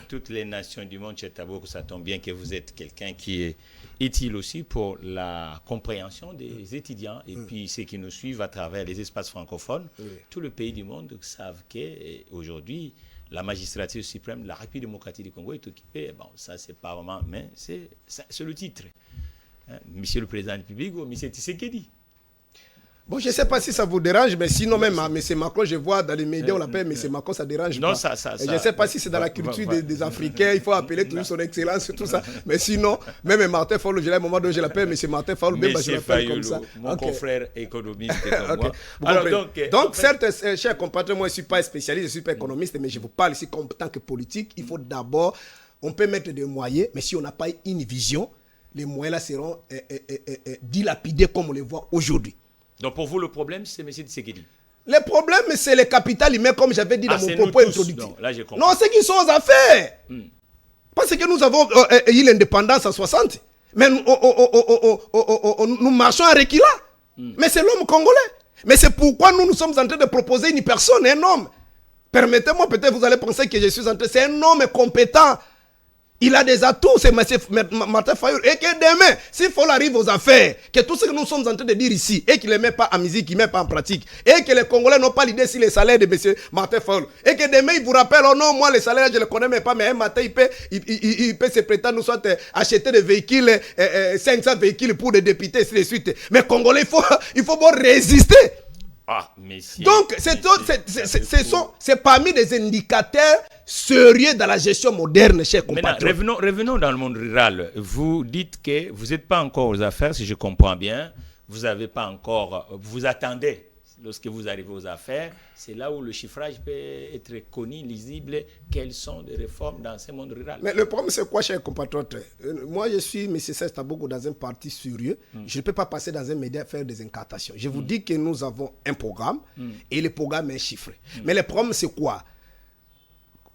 [SPEAKER 3] Toutes les nations du monde, Chetabou, ça tombe bien que vous êtes quelqu'un qui est utile aussi pour la compréhension des étudiants et puis ceux qui nous suivent à travers les espaces francophones. Tout le pays du monde savent qu'aujourd'hui, la magistrature suprême de la République démocratique du Congo est occupée. Bon, ça, c'est pas vraiment, mais c'est le titre. Hein? Monsieur le président de la République ou monsieur Tshisekedi.
[SPEAKER 5] Bon, je ne sais pas si ça vous dérange, mais sinon même, M. Macron, je vois dans les médias, on l'appelle M. Macron, ça dérange
[SPEAKER 3] non,
[SPEAKER 5] pas. Je ne
[SPEAKER 3] ne
[SPEAKER 5] sais pas si c'est dans la culture des Africains, il faut appeler toujours son excellence, tout ça. Mais sinon, même Martin Fayulu, j'ai un moment où je l'appelle M. Martin Fayulu, même je l'appelle comme ça.
[SPEAKER 3] Mon confrère économiste comme moi.
[SPEAKER 5] Alors, donc certes, chers compatriotes, moi je ne suis pas spécialiste, je ne suis pas économiste, mais je vous parle ici comme tant que politique. Il faut d'abord, on peut mettre des moyens, mais si on n'a pas une vision, les moyens là seront dilapidés comme on les voit aujourd'hui.
[SPEAKER 3] Donc pour vous, le problème, c'est M. Tshisekedi.
[SPEAKER 5] Le problème, c'est le capital humain, comme j'avais dit dans mon propos introductif.
[SPEAKER 3] Là, je comprends.
[SPEAKER 5] Non, c'est qu'ils sont aux affaires. Parce que nous avons eu l'indépendance en 60. Mais nous marchons à reculant. Mais c'est l'homme congolais. Mais c'est pourquoi nous sommes en train de proposer une personne, un homme. Permettez-moi, peut-être vous allez penser que je suis en train... C'est un homme compétent. Il a des atouts, c'est Martin Fayulu. Et que demain, s'il faut arriver aux affaires, que tout ce que nous sommes en train de dire ici, et qu'il ne met pas en musique, qu'il ne met pas en pratique, et que les Congolais n'ont pas l'idée sur les salaires de M. Martin Fayulu, et que demain, il vous rappelle, oh non, moi, les salaires, je ne les connais même pas, mais un matin, il peut se prétendre, nous soit acheter des véhicules, 500 véhicules pour des députés, ainsi de suite. Mais Congolais, il faut bon résister. Donc, c'est parmi les indicateurs sérieux dans la gestion moderne, chers compatriotes.
[SPEAKER 3] Maintenant, revenons dans le monde rural. Vous dites que vous n'êtes pas encore aux affaires, si je comprends bien. Vous n'avez pas encore... Vous attendez lorsque vous arrivez aux affaires, c'est là où le chiffrage peut être connu, lisible, quelles sont les réformes dans ce monde rural.
[SPEAKER 4] Mais le problème, c'est quoi, chers compatriotes? Moi, je suis M. Serge Taboko dans un parti sérieux. Je ne peux pas passer dans un média faire des incantations. Je vous dis que nous avons un programme et le programme est chiffré. Mais le problème, c'est quoi?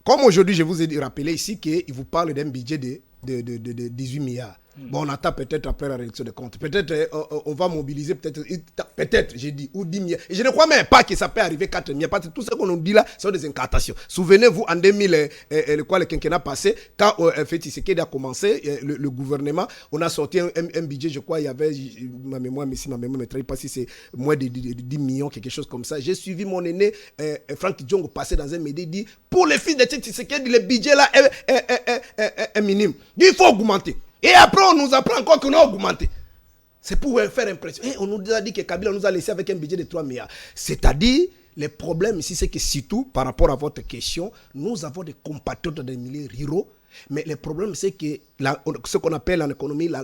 [SPEAKER 4] Comme aujourd'hui, je vous ai rappelé ici qu'il vous parle d'un budget de 18 milliards. Bon, on attend peut-être après la réduction des comptes. Peut-être on va mobiliser, peut-être, j'ai dit, ou 10 milliards. Et je ne crois même pas que ça peut arriver 4 milliards. Parce que tout ce qu'on nous dit là, ce sont des incantations. Souvenez-vous, en 2000, le quinquennat passé, quand Tshisekedi a commencé, le gouvernement, on a sorti un budget, je crois, il y avait, ma mémoire ne me trahit pas si c'est moins de 10 millions, quelque chose comme ça. J'ai suivi mon aîné, Franck Diongo, passer dans un média, il dit, pour les fils de Tshisekedi, le budget là est minime. Il faut augmenter. Et après, on nous apprend encore qu'on a augmenté. C'est pour faire impression. Et on nous a dit que Kabila nous a laissé avec un budget de 3 milliards. C'est-à-dire, le problème ici, c'est que surtout, par rapport à votre question, nous avons des compatriotes des milieux ruraux. Mais le problème, c'est que ce qu'on appelle en économie la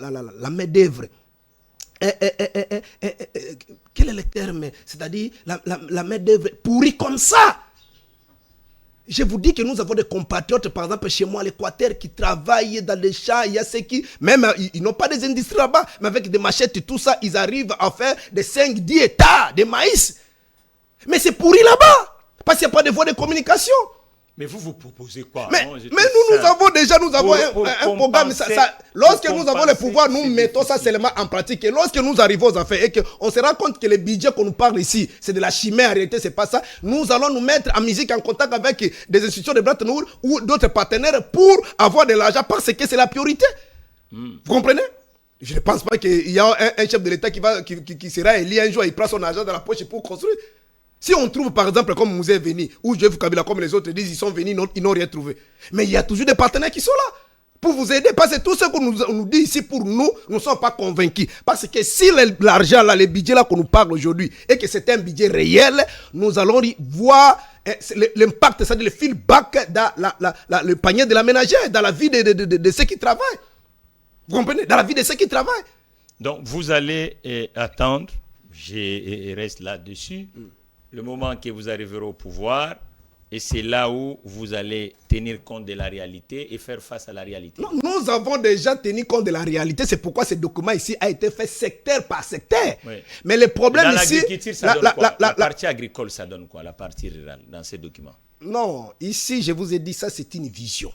[SPEAKER 4] main-d'œuvre. Quel est le terme? C'est-à-dire, la main-d'œuvre pourrie comme ça. Je vous dis que nous avons des compatriotes, par exemple chez moi à l'Équateur, qui travaillent dans les champs. Il y a ceux qui, même ils n'ont pas des industries là-bas, mais avec des machettes et tout ça, ils arrivent à faire des 5-10 hectares de maïs. Mais c'est pourri là-bas, parce qu'il n'y a pas de voie de communication.
[SPEAKER 3] Mais vous proposez quoi?
[SPEAKER 4] Mais nous avons déjà un programme. Lorsque nous avons le pouvoir, nous mettons ça seulement en pratique. Et lorsque nous arrivons aux affaires et qu'on se rend compte que le budget qu'on nous parle ici, c'est de la chimère, en réalité, c'est pas ça. Nous allons nous mettre en musique, en contact avec des institutions de Bretton Woods ou d'autres partenaires pour avoir de l'argent parce que c'est la priorité. Vous comprenez? Je ne pense pas qu'il y a un chef de l'État qui sera élu un jour, il prend son argent dans la poche pour construire. Si on trouve par exemple comme Mouzé est venu, ou Joseph Kabila comme les autres disent, ils sont venus, ils n'ont rien trouvé. Mais il y a toujours des partenaires qui sont là pour vous aider. Parce que tout ce qu'on nous dit ici pour nous, nous ne sommes pas convaincus. Parce que si l'argent là, le budget là qu'on nous parle aujourd'hui, et que c'est un budget réel, nous allons voir l'impact, c'est-à-dire le feedback dans le panier de la ménagère, dans la vie de ceux qui travaillent. Vous comprenez? Dans la vie de ceux qui travaillent.
[SPEAKER 3] Donc vous allez attendre, je reste là-dessus, le moment que vous arriverez au pouvoir, et c'est là où vous allez tenir compte de la réalité et faire face à la réalité.
[SPEAKER 4] Non, nous avons déjà tenu compte de la réalité, c'est pourquoi ce document ici a été fait secteur par secteur. Oui. Mais le problème
[SPEAKER 3] dans
[SPEAKER 4] ici...
[SPEAKER 3] Ça donne quoi? La partie agricole, ça donne quoi? La partie rurale, dans ces documents?
[SPEAKER 4] Non, ici, je vous ai dit, ça c'est une vision.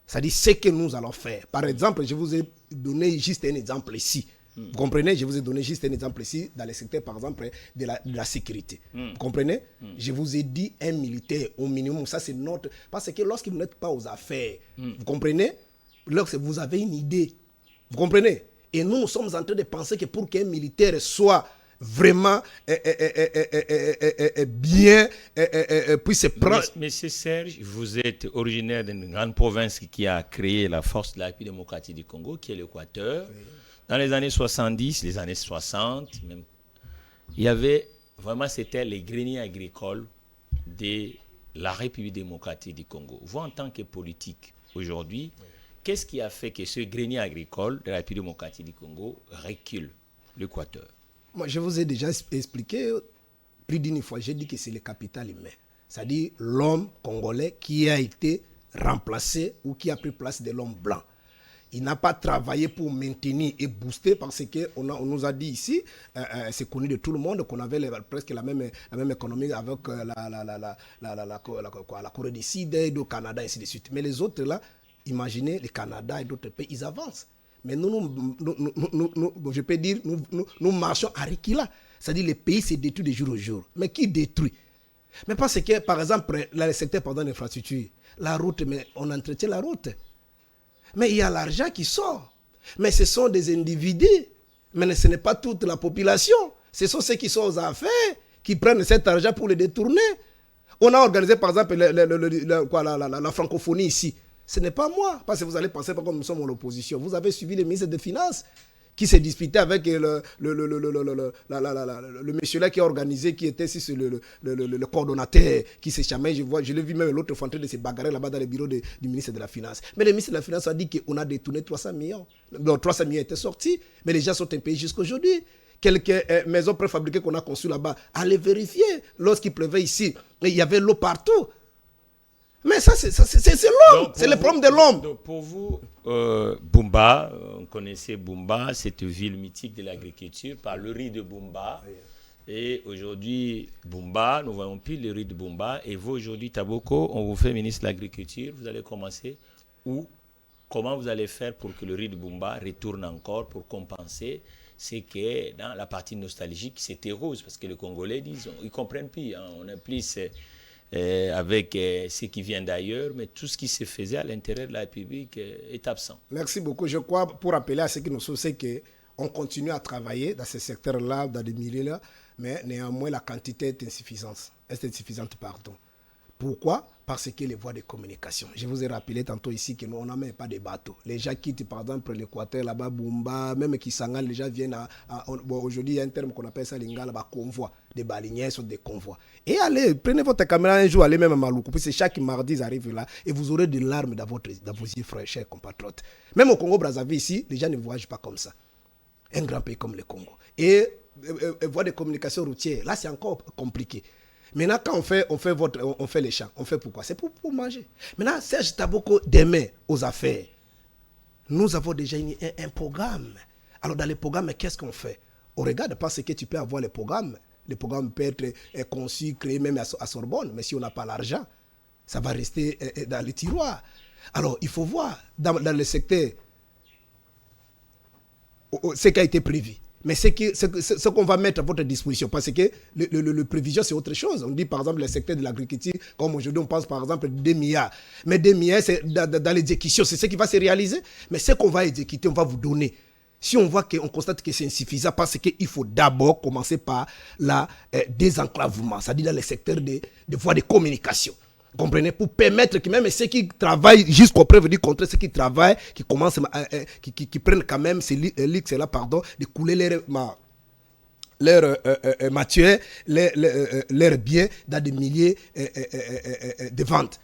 [SPEAKER 4] C'est-à-dire ce que nous allons faire. Par exemple, je vous ai donné juste un exemple ici. Vous comprenez? Je vous ai donné juste un exemple ici dans le secteur, par exemple, de la sécurité. Vous comprenez? Je vous ai dit un militaire au minimum. Ça, c'est notre... Parce que lorsque vous n'êtes pas aux affaires, vous comprenez? Lorsque vous avez une idée, vous comprenez? Et nous sommes en train de penser que pour qu'un militaire soit vraiment bien, puisse prendre...
[SPEAKER 3] Monsieur Serge, vous êtes originaire d'une grande province qui a créé la force de la République démocratique du Congo, qui est l'Équateur. Oui. Dans les années 70, les années 60, même, il y avait vraiment, c'était les greniers agricoles de la République démocratique du Congo. Vous, en tant que politique, aujourd'hui, qu'est-ce qui a fait que ce grenier agricole de la République démocratique du Congo recule l'Équateur?
[SPEAKER 4] Moi, je vous ai déjà expliqué plus d'une fois, j'ai dit que c'est le capital humain. C'est-à-dire l'homme congolais qui a été remplacé ou qui a pris place de l'homme blanc. Il n'a pas travaillé pour maintenir et booster parce qu'on nous a dit ici, c'est connu de tout le monde, qu'on avait presque la même économie avec la Corée du Sud, le Canada, et ainsi de suite. Mais les autres là, imaginez, le Canada et d'autres pays, ils avancent. Mais nous je peux dire, nous marchons à Rikila. C'est-à-dire les pays se détruisent de jour au jour. Mais qui détruit? Mais parce que, par exemple, dans le secteur pendant l'infrastructure, la route, mais on entretient la route. Mais il y a l'argent qui sort. Mais ce sont des individus. Mais ce n'est pas toute la population. Ce sont ceux qui sont aux affaires, qui prennent cet argent pour le détourner. On a organisé, par exemple, la francophonie ici. Ce n'est pas moi, parce que vous allez penser pas comme nous sommes en opposition. Vous avez suivi le ministre des Finances qui s'est disputé avec le monsieur là qui a organisé, qui était ici le coordonnateur, qui s'est chamé. Je l'ai vu même l'autre fois en train de se bagarrer là-bas dans le bureau du ministre de la Finance. Mais le ministre de la Finance a dit qu'on a détourné 300 millions. Donc 300 millions étaient sortis, mais les gens sont impayés jusqu'à aujourd'hui.
[SPEAKER 5] quelques maisons préfabriquées qu'on a conçues là-bas. Allez vérifier. Lorsqu'il pleuvait ici, il y avait l'eau partout. Mais ça, c'est l'homme. C'est le problème de l'homme.
[SPEAKER 3] Donc pour vous, Bumba, on connaissait Bumba, cette ville mythique de l'agriculture, par le riz de Bumba. Et aujourd'hui, Bumba, nous voyons plus le riz de Bumba. Et vous, aujourd'hui, Taboko, on vous fait ministre de l'Agriculture. Vous allez commencer où? Comment vous allez faire pour que le riz de Bumba retourne encore pour compenser ce qui est dans la partie nostalgique, c'était rose? Parce que les Congolais disent, ils ne comprennent plus. Hein, on est plus avec ce qui vient d'ailleurs, mais tout ce qui se faisait à l'intérieur de la République est absent.
[SPEAKER 5] Merci beaucoup. Je crois, pour rappeler à ceux qui nous sont, c'est qu'on continue à travailler dans ces secteurs-là, dans des milieux-là, mais néanmoins, la quantité est insuffisante. Pourquoi? Parce que les voies de communication. Je vous ai rappelé tantôt ici que nous, on n'a même pas de bateaux. Les gens quittent, par exemple, l'Équateur, là-bas, Bumba, même Kisangani, les gens viennent bon, aujourd'hui, il y a un terme qu'on appelle ça, l'ingala, convoi. Des baleiniers sont des convois. Et allez, prenez votre caméra un jour, allez même à Maluku, puis c'est chaque mardi, ils arrivent là, et vous aurez des larmes dans vos yeux, frères, chers compatriotes. Même au Congo-Brazzaville, ici, les gens ne voyagent pas comme ça. Un grand pays comme le Congo. Et voies de communication routière, là, c'est encore compliqué. Maintenant, quand on fait les champs, on fait pourquoi? C'est pour manger. Maintenant, Serge Taboko, demain, aux affaires, nous avons déjà un programme. Alors, dans les programmes, qu'est-ce qu'on fait? On regarde parce que tu peux avoir les programmes. Les programmes peuvent être conçus, créés même à Sorbonne. Mais si on n'a pas l'argent, ça va rester dans les tiroirs. Alors, il faut voir dans le secteur ce qui a été prévu. Mais ce qu'on va mettre à votre disposition, parce que le prévision, c'est autre chose. On dit, par exemple, le secteur de l'agriculture, comme aujourd'hui, on pense, par exemple, 2 milliards. Mais 2 milliards, c'est dans l'exécution, c'est ce qui va se réaliser. Mais ce qu'on va exécuter, on va vous donner. Si on voit qu'on constate que c'est insuffisant, parce qu'il faut d'abord commencer par le désenclavement, c'est-à-dire dans le secteur des voies de communication. Vous comprenez? Pour permettre que même ceux qui travaillent jusqu'au preuve du contraire, ceux qui travaillent, qui commencent, qui prennent quand même ces lix-là, pardon, de couler leur matière, leurs biens dans des milliers de ventes.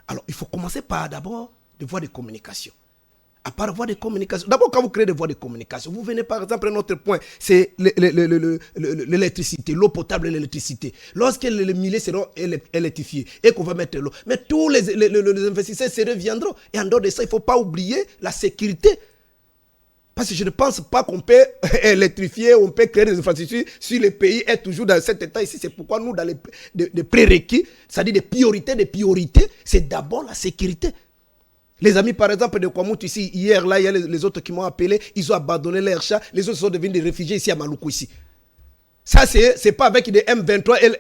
[SPEAKER 5] Alors, il faut commencer par d'abord des voies de communication. À part voies de communication. D'abord, quand vous créez des voies de communication, vous venez par exemple à un autre point, c'est l'électricité, l'eau potable et l'électricité. Lorsque les milliers seront électrifiés et qu'on va mettre l'eau, mais tous les investisseurs sérieux viendront. Et en dehors de ça, il ne faut pas oublier la sécurité. Parce que je ne pense pas qu'on peut électrifier, on peut créer des infrastructures si le pays est toujours dans cet état ici. C'est pourquoi nous, dans les prérequis, c'est-à-dire des priorités, c'est d'abord la sécurité. Les amis, par exemple, de Kwamut ici, hier, là, il y a les autres qui m'ont appelé, ils ont abandonné leur chat, les autres sont devenus des réfugiés ici à Maluku, ici. Ça, c'est pas avec des M23 et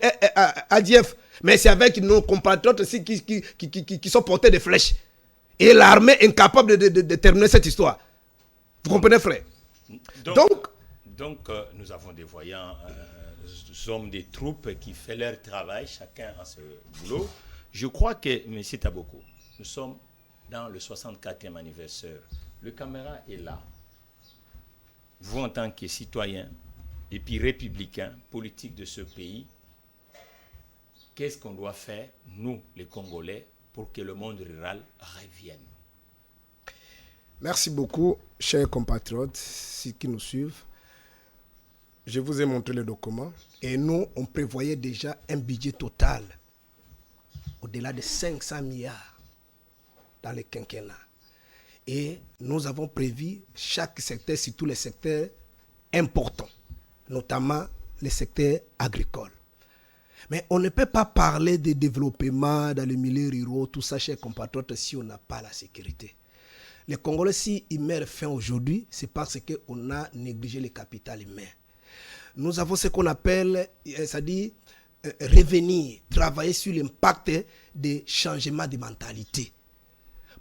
[SPEAKER 5] ADF, mais c'est avec nos compatriotes aussi qui sont portés des flèches. Et l'armée incapable de terminer cette histoire. Vous comprenez, frère? Donc,
[SPEAKER 3] nous avons des voyants, hommes des troupes qui font leur travail, chacun a ce boulot. Je crois que, M. Taboko, nous sommes dans le 64e anniversaire. Le caméra est là. Vous, en tant que citoyen et puis républicain, politique de ce pays, qu'est-ce qu'on doit faire, nous, les Congolais, pour que le monde rural revienne?
[SPEAKER 5] Merci beaucoup, chers compatriotes qui nous suivent. Je vous ai montré le document et nous, on prévoyait déjà un budget total au-delà de 500 milliards dans le quinquennat. Et nous avons prévu chaque secteur, surtout les secteurs importants, notamment les secteurs agricoles. Mais on ne peut pas parler de développement dans les milieux ruraux, tout ça, chers compatriotes, si on n'a pas la sécurité. Les Congolais, s'ils meurent faim aujourd'hui, c'est parce qu'on a négligé le capital humain. Nous avons ce qu'on appelle, c'est-à-dire revenir, travailler sur l'impact des changements de mentalité.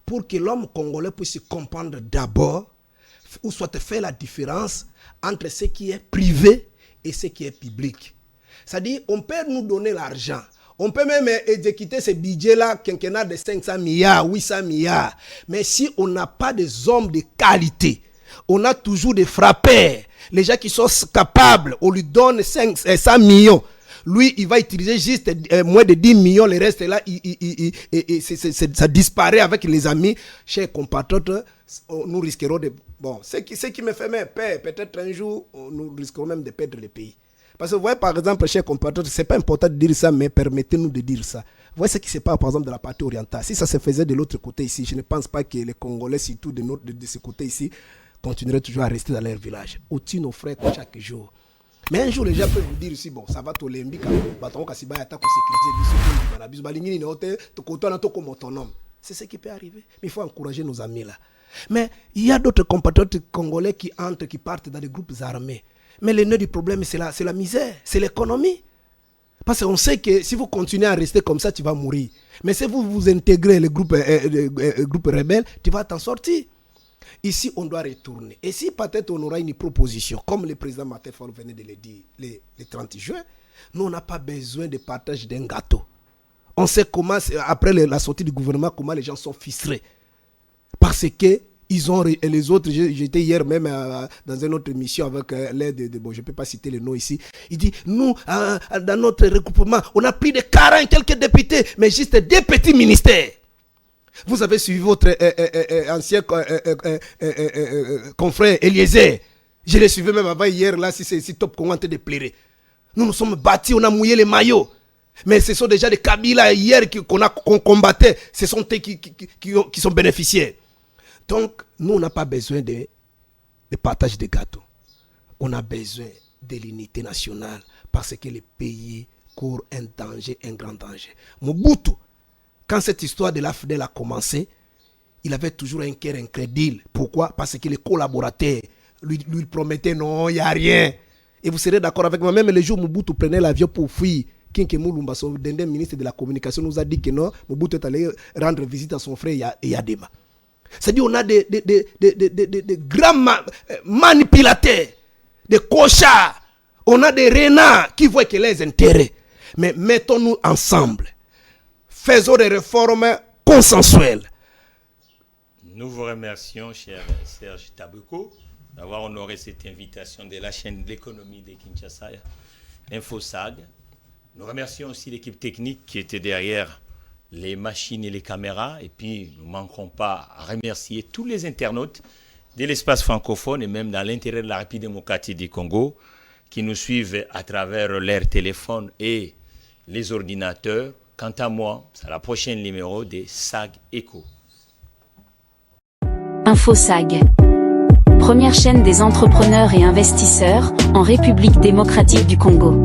[SPEAKER 5] Pour que l'homme congolais puisse comprendre d'abord, ou soit faire la différence entre ce qui est privé et ce qui est public. C'est-à-dire, on peut nous donner l'argent, on peut même exécuter ce budget-là, quinquennat de 500 milliards, 800 milliards. Mais si on n'a pas des hommes de qualité, on a toujours des frappeurs, les gens qui sont capables, on lui donne 100 millions. Lui, il va utiliser juste moins de 10 millions, le reste là, ça disparaît avec les amis. Chers compatriotes, nous risquerons
[SPEAKER 4] Bon, ce qui me fait peur, peut-être un jour, nous risquerons même de perdre le pays. Parce que vous voyez, par exemple, chers compatriotes, ce n'est pas important de dire ça, mais permettez-nous de dire ça. Vous voyez ce qui se passe, par exemple, de la partie orientale. Si ça se faisait de l'autre côté ici, je ne pense pas que les Congolais, surtout de ce côté ici, continueraient toujours à rester dans leur village. Au-dessus nos frères chaque jour. Mais un jour, les gens peuvent vous dire ici, bon, ça va t'olembi, c'est ce qui peut arriver. Mais il faut encourager nos amis là. Mais il y a d'autres compatriotes congolais qui entrent, qui partent dans des groupes armés. Mais le nœud du problème, c'est la misère, c'est l'économie. Parce qu'on sait que si vous continuez à rester comme ça, tu vas mourir. Mais si vous vous intégrez les groupes rebelles, tu vas t'en sortir. Ici, on doit retourner. Et si peut-être on aura une proposition, comme le président Martin Fayulu venait de le dire le 30 juin, nous, on n'a pas besoin de partage d'un gâteau. On sait comment, après la sortie du gouvernement, comment les gens sont ficelés. Parce que ils ont, et les autres, j'étais hier même dans une autre émission avec l'aide de, bon, je ne peux pas citer le nom ici. Il dit, nous, dans notre regroupement, on a pris de 40 quelques députés, mais juste des petits ministères. Vous avez suivi votre ancien confrère Eliezer. Je l'ai suivi même avant hier, là, si Top Congo en train de pleurer. Nous nous sommes battus, on a mouillé les maillots. Mais ce sont déjà des Kabila hier qu'on combattait. Ce sont eux qui sont bénéficiaires. Donc, nous, on n'a pas besoin de partage de gâteaux. On a besoin de l'unité nationale parce que le pays court un danger, un grand danger. Mobutu, quand cette histoire de l'AFDEL a commencé, il avait toujours un cœur incrédule. Pourquoi? Parce que les collaborateurs lui promettaient non, il n'y a rien. Et vous serez d'accord avec moi, même le jour où Mobutu prenait l'avion pour fuir, Kinke Mulumba, son ministre de la Communication, nous a dit que non, Mobutu est allé rendre visite à son frère Yadema. C'est-à-dire qu'on a des grands manipulateurs, des cochards, on a des renards qui voient que les intérêts. Mais mettons-nous ensemble. Faisons des réformes consensuelles.
[SPEAKER 3] Nous vous remercions, cher Serge Tabuko, d'avoir honoré cette invitation de la chaîne d'économie de Kinshasa, InfoSag. Nous remercions aussi l'équipe technique qui était derrière les machines et les caméras. Et puis, nous ne manquerons pas à remercier tous les internautes de l'espace francophone et même dans l'intérieur de la République démocratique du Congo qui nous suivent à travers leurs téléphones et les ordinateurs. Quant à moi, c'est la prochaine numéro des SAG Echo.
[SPEAKER 1] InfoSag. Première chaîne des entrepreneurs et investisseurs en République démocratique du Congo.